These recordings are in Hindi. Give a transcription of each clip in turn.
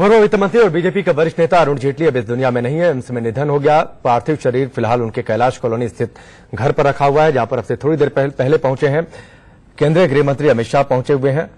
पूर्व वित्त मंत्री और बीजेपी के वरिष्ठ नेता अरुण जेटली अब इस दुनिया में नहीं है। एम्स में निधन हो गया। पार्थिव शरीर फिलहाल उनके कैलाश कॉलोनी स्थित घर पर रखा हुआ है, जहां पर अब से थोड़ी देर पहले पहुंचे हैं केंद्रीय गृह मंत्री अमित शाह पहुंचे हुए हैं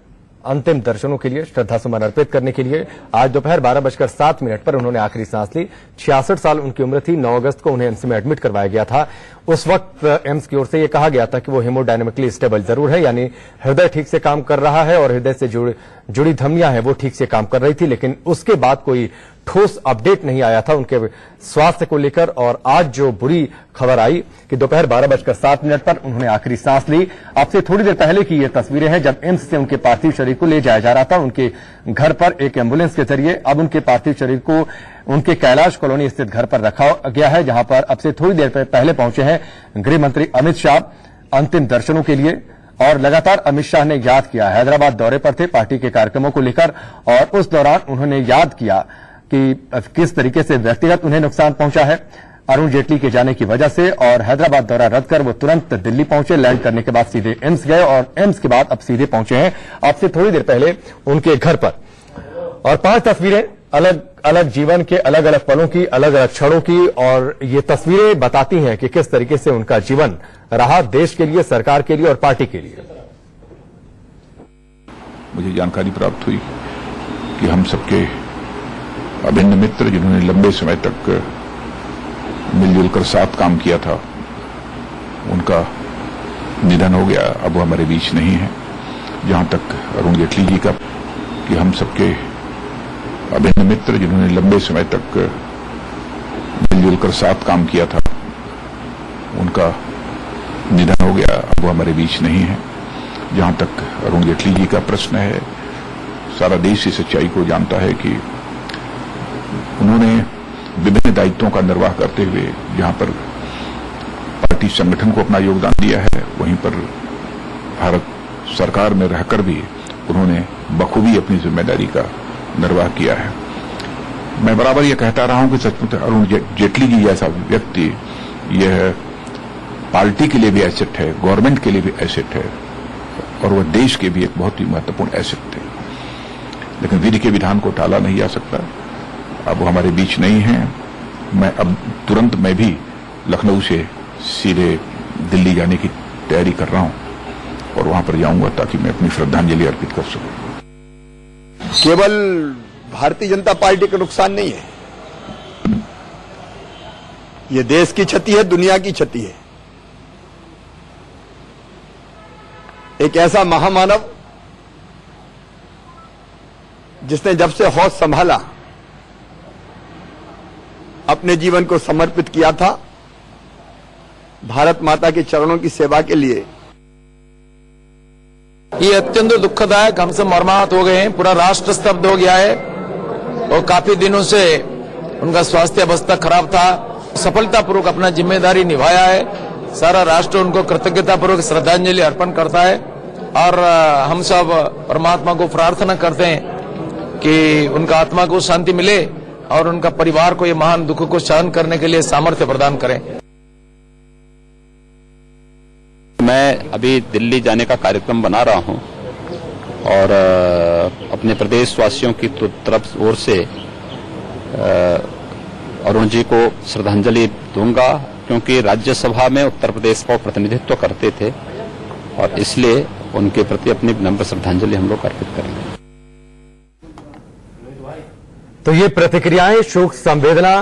अंतिम दर्शनों के लिए, श्रद्धासुमन अर्पित करने के लिए। आज दोपहर 12:07 पर उन्होंने आखिरी सांस ली। 66 साल उनकी उम्र थी। 9 अगस्त को उन्हें एम्स में एडमिट करवाया गया था। उस वक्त एम्स की ओर से यह कहा गया था कि वो हेमोडायनेमिकली स्टेबल जरूर है, यानी हृदय ठीक से काम कर रहा है और हृदय से जुड़ी धमनियां हैं वो ठीक से काम कर रही थी। लेकिन उसके बाद कोई ठोस अपडेट नहीं आया था उनके स्वास्थ्य को लेकर। और आज जो बुरी खबर आई कि दोपहर 12:07 पर उन्होंने आखिरी सांस ली। अब से थोड़ी देर पहले की ये तस्वीरें हैं जब एम्स से उनके पार्थिव शरीर को ले जाया जा रहा था उनके घर पर एक एम्बुलेंस के जरिए। अब उनके पार्थिव शरीर को उनके कैलाश कॉलोनी स्थित घर पर रखा गया है, जहां पर अब से थोड़ी देर पहले पहुंचे हैं गृह मंत्री अमित शाह अंतिम दर्शनों के लिए। और लगातार अमित शाह ने याद किया, हैदराबाद दौरे पर थे पार्टी के कार्यक्रमों को लेकर, और उस दौरान उन्होंने याद किया कि किस तरीके से व्यक्तिगत उन्हें नुकसान पहुंचा है अरुण जेटली के जाने की वजह से। और हैदराबाद दौरा रद्द कर वो तुरंत दिल्ली पहुंचे। लैंड करने के बाद सीधे एम्स गए और एम्स के बाद अब सीधे पहुंचे हैं अब से थोड़ी देर पहले उनके घर पर। और 5 तस्वीरें अलग अलग जीवन के अलग अलग पलों की, अलग अलग क्षणों की, और ये तस्वीरें बताती हैं कि किस तरीके से उनका जीवन रहा देश के लिए, सरकार के लिए और पार्टी के लिए। मुझे जानकारी प्राप्त हुई कि हम सबके अभिन्न मित्र जिन्होंने लंबे समय तक मिलजुल कर साथ काम किया था, उनका निधन हो गया। अब वो हमारे बीच नहीं है। जहां तक अरुण जेटली जी का, कि हम सबके अभिन्न मित्र जिन्होंने लंबे समय तक मिलजुल कर साथ काम किया था, उनका निधन हो गया। अब वो हमारे बीच नहीं है। जहां तक अरुण जेटली जी का प्रश्न है, सारा देश इस सच्चाई को जानता है कि उन्होंने विभिन्न दायित्वों का निर्वाह करते हुए जहां पर पार्टी संगठन को अपना योगदान दिया है, वहीं पर भारत सरकार में रहकर भी उन्होंने बखूबी अपनी जिम्मेदारी का निर्वाह किया है। मैं बराबर यह कहता रहा हूं कि सचमुच अरुण जेटली जी जैसा व्यक्ति यह पार्टी के लिए भी एसेट है, गवर्नमेंट के लिए भी एसेट है, और वह देश के भी एक बहुत ही महत्वपूर्ण एसेट थे। लेकिन विधि के विधान को टाला नहीं जा सकता। अब वो हमारे बीच नहीं है। मैं अब तुरंत मैं भी लखनऊ से सीधे दिल्ली जाने की तैयारी कर रहा हूं और वहां पर जाऊंगा ताकि मैं अपनी श्रद्धांजलि अर्पित कर सकूं। केवल भारतीय जनता पार्टी का नुकसान नहीं है, ये देश की क्षति है, दुनिया की क्षति है। एक ऐसा महामानव जिसने जब से होश संभाला अपने जीवन को समर्पित किया था भारत माता के चरणों की सेवा के लिए। ये अत्यंत दुखदायक, हमसे मर्माहत हो गए हैं। पूरा राष्ट्र स्तब्ध हो गया है और काफी दिनों से उनका स्वास्थ्य अवस्था खराब था। सफलतापूर्वक अपना जिम्मेदारी निभाया है। सारा राष्ट्र उनको कृतज्ञतापूर्वक श्रद्धांजलि अर्पण करता है और हम सब परमात्मा को प्रार्थना करते हैं कि उनका आत्मा को शांति मिले और उनका परिवार को ये महान दुख को सहन करने के लिए सामर्थ्य प्रदान करें। मैं अभी दिल्ली जाने का कार्यक्रम बना रहा हूं और अपने प्रदेश वासियों की तरफ ओर से अरुण जी को श्रद्धांजलि दूंगा, क्योंकि राज्यसभा में उत्तर प्रदेश का प्रतिनिधित्व करते थे और इसलिए उनके प्रति अपनी विनम्र श्रद्धांजलि हम लोग अर्पित करेंगे। तो ये प्रतिक्रियाएं, शोक संवेदना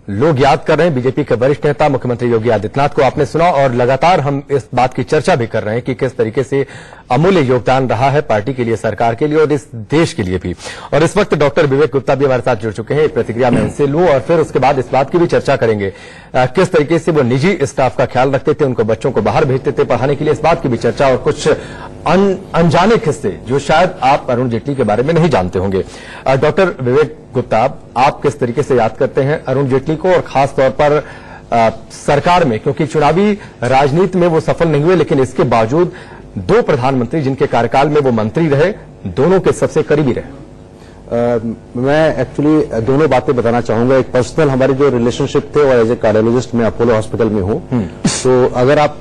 लोग याद कर रहे हैं बीजेपी के वरिष्ठ नेता मुख्यमंत्री योगी आदित्यनाथ को आपने सुना। और लगातार हम इस बात की चर्चा भी कर रहे हैं कि किस तरीके से अमूल्य योगदान रहा है पार्टी के लिए, सरकार के लिए और इस देश के लिए भी। और इस वक्त डॉक्टर विवेक गुप्ता भी हमारे साथ जुड़ चुके हैं। प्रतिक्रिया में उनसे लूं और फिर उसके बाद इस बात की भी चर्चा करेंगे किस तरीके से वो निजी स्टाफ का ख्याल रखते थे, उनको बच्चों को बाहर भेजते थे पढ़ाने के लिए, इस बात की भी चर्चा और कुछ अनजाने किस्से जो शायद आप अरुण जेटली के बारे में नहीं जानते होंगे। डॉक्टर विवेक गुप्ता, आप किस तरीके से याद करते हैं अरुण जेटली को, और खास तौर पर सरकार में, क्योंकि चुनावी राजनीति में वो सफल नहीं हुए, लेकिन इसके बावजूद 2 प्रधानमंत्री जिनके कार्यकाल में वो मंत्री रहे, दोनों के सबसे करीबी रहे। मैं एक्चुअली दोनों बातें बताना चाहूंगा। एक पर्सनल हमारे जो रिलेशनशिप थे, और एज ए कार्डियोलॉजिस्ट मैं अपोलो हॉस्पिटल में हूं, तो अगर आप,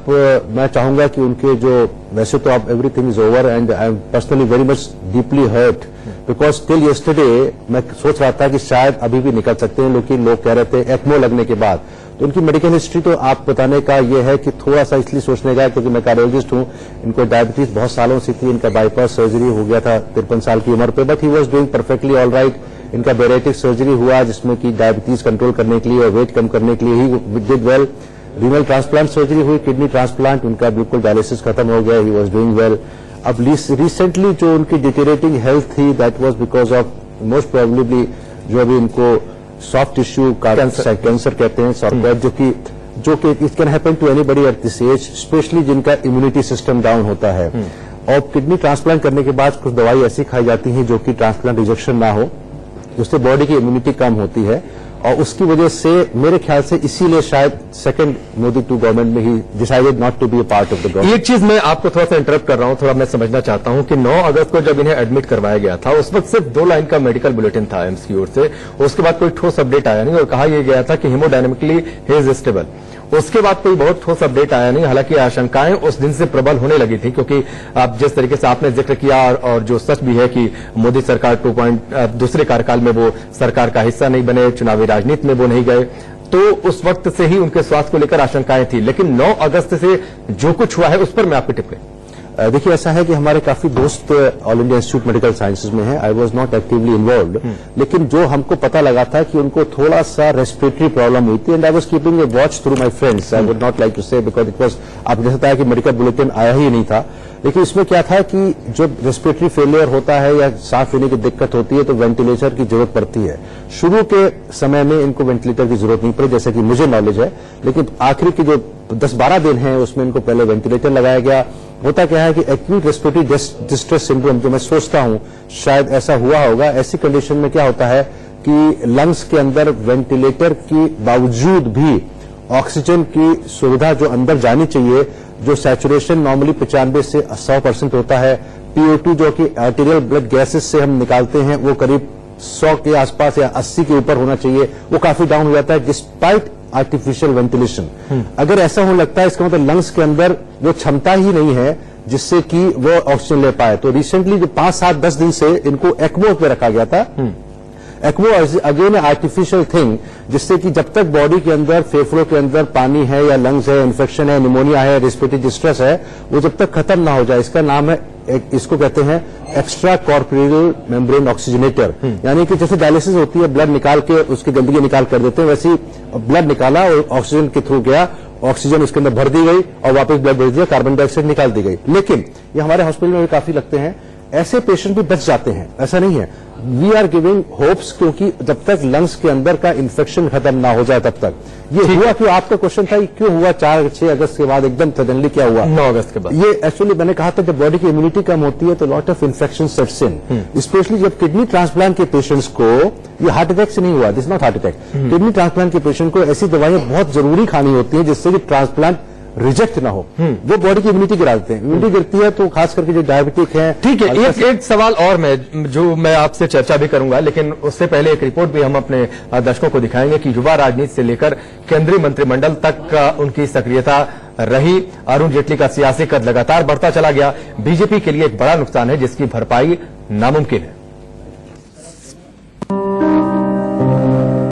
मैं चाहूंगा कि उनके जो, वैसे तो आप everything is over and I am personally very much deeply hurt because till yesterday मैं सोच रहा था कि शायद अभी भी निकल सकते हैं, लेकिन लोग कह रहे थे एक्मो लगने के बाद। तो इनकी मेडिकल हिस्ट्री तो आप बताने का ये है कि थोड़ा सा इसलिए सोचने का, क्योंकि मैं कार्डियोलॉजिस्ट हूं, इनको डायबिटीज बहुत सालों से थी, इनका बाईपास सर्जरी हो गया था 53 साल की उम्र पे, but he was doing perfectly all right. इनका बेरेटिक सर्जरी हुआ जिसमें कि डायबिटीज कंट्रोल करने के लिए और वेट कम करने के लिए he did well. Renal transplant surgery हुई, किडनी ट्रांसप्लांट, उनका बिल्कुल डायलिसिस खत्म हो गया, ही वॉज डूइंग वेल। अब रिसेंटली जो उनकी डिटेरेटिंग हेल्थ थी, that was because of most probably जो अभी इनको सॉफ्ट टिश्यू कैंसर कहते हैं, सॉफ्ट, जो कि it can happen to anybody at this age, specially जिनका इम्यूनिटी सिस्टम डाउन होता है। और किडनी ट्रांसप्लांट करने के बाद कुछ दवाई ऐसी खाई जाती हैं जो कि ट्रांसप्लांट रिजेक्शन ना हो, उससे बॉडी की इम्यूनिटी कम होती है, और उसकी वजह से मेरे ख्याल से इसीलिए शायद सेकंड मोदी टू गवर्नमेंट में ही decided not to be a part of the government. एक चीज मैं आपको थोड़ा सा इंटरप्ट कर रहा हूं, थोड़ा मैं समझना चाहता हूं कि 9 अगस्त को जब इन्हें एडमिट करवाया गया था, उस वक्त सिर्फ 2 लाइन का मेडिकल बुलेटिन था एम्स की ओर से, उसके बाद कोई ठोस अपडेट आया नहीं और कहा यह गया था कि हेमोडायनेमिकली ही इज स्टेबल। उसके बाद कोई बहुत ठोस अपडेट आया नहीं। हालांकि आशंकाएं उस दिन से प्रबल होने लगी थी, क्योंकि आप जिस तरीके से आपने जिक्र किया और जो सच भी है कि मोदी सरकार दूसरे कार्यकाल में वो सरकार का हिस्सा नहीं बने, चुनावी राजनीति में वो नहीं गए, तो उस वक्त से ही उनके स्वास्थ्य को लेकर आशंकाएं थी। लेकिन 9 अगस्त से जो कुछ हुआ है उस पर मैं आपकी टिप्पणी। देखिए, ऐसा है कि हमारे काफी दोस्त all India institute medical sciences में हैं। I was not actively involved, लेकिन जो हमको पता लगा था कि उनको थोड़ा सा रेस्पिरेटरी प्रॉब्लम हुई थी, and I was keeping a watch through my friends. I would not like to say because it was, आप जैसा था कि मेडिकल बुलेटिन आया ही नहीं था, लेकिन इसमें क्या था कि जब रेस्पिरेटरी फेलियर होता है या सांस लेने की दिक्कत होती है तो वेंटिलेटर की जरूरत पड़ती है। शुरू के समय में इनको वेंटिलेटर की जरूरत नहीं पड़ी, जैसे कि मुझे नॉलेज है, लेकिन आखिरी की जो 10-12 दिन है उसमें इनको पहले वेंटिलेटर लगाया गया। होता क्या है कि एक्यूट रेस्पिरेटरी डिस्ट्रेस सिंड्रोम, जो मैं सोचता हूं शायद ऐसा हुआ होगा, ऐसी कंडीशन में क्या होता है कि लंग्स के अंदर वेंटिलेटर की बावजूद भी ऑक्सीजन की सुविधा जो अंदर जानी चाहिए, जो सैचुरेशन नॉर्मली 95 से 100% होता है, PO2 जो कि आर्टेरियल ब्लड गैसेस से हम निकालते हैं वो करीब 100 के आसपास या 80 के ऊपर होना चाहिए, वो काफी डाउन हो जाता है डिस्पाइट आर्टिफिशियल वेंटिलेशन। अगर ऐसा होने लगता है, इसका मतलब लंग्स के अंदर वो क्षमता ही नहीं है जिससे कि वो ऑक्सीजन ले पाए। तो रिसेंटली जो 5, 7, 10 दिन से इनको एक्मो पे रखा गया था। एक्मो अगेन आर्टिफिशियल थिंग, जिससे कि जब तक बॉडी के अंदर, फेफड़ों के अंदर पानी है या लंग्स है, इन्फेक्शन है, निमोनिया है, रेस्पिरेटरी डिस्ट्रेस है, वो जब तक खत्म ना हो जाए, इसका नाम है, इसको कहते हैं एक्स्ट्रा कॉर्पोरियल मेम्ब्रेन ऑक्सीजनेटर। यानी कि जैसे डायलिसिस होती है, ब्लड निकाल के उसकी गंदगी निकाल कर देते हैं, वैसे ही ब्लड निकाला और ऑक्सीजन के थ्रू गया, ऑक्सीजन उसके अंदर भर दी गई और वापस ब्लड भेज दिया, कार्बन डाइऑक्साइड निकाल दी गई। लेकिन ये हमारे हॉस्पिटल में भी काफी लगते हैं, ऐसे पेशेंट भी बच जाते हैं, ऐसा नहीं है। वी आर गिविंग होप्स, क्योंकि जब तक लंग्स के अंदर का इन्फेक्शन खत्म ना हो जाए तब तक। ये हुआ क्यों, आपका क्वेश्चन था, क्यों हुआ 4-6 अगस्त के बाद एकदम सडनली क्या हुआ 9 अगस्त के बाद? ये एक्चुअली मैंने कहा था, जब बॉडी की इम्यूनिटी कम होती है तो lot of infection sets in, specially जब किडनी ट्रांसप्लांट के पेशेंट्स को, ये हार्ट अटैक से नहीं हुआ, this not heart attack, kidney transplant के पेशेंट को ऐसी दवाइयां बहुत जरूरी खानी होती है जिससे कि ट्रांसप्लांट रिजेक्ट ना हो। वो बॉडी की इम्यूनिटी गिरा देते हैं, इम्यूनिटी गिरती है तो खास करके जो डायबिटिक है। ठीक है, एक सवाल और मैं आपसे चर्चा भी करूंगा, लेकिन उससे पहले एक रिपोर्ट भी हम अपने दर्शकों को दिखाएंगे कि युवा राजनीति से लेकर केंद्रीय मंत्रिमंडल तक उनकी सक्रियता रही। अरुण जेटली का सियासी कद लगातार बढ़ता चला गया। बीजेपी के लिए एक बड़ा नुकसान है जिसकी भरपाई नामुमकिन है।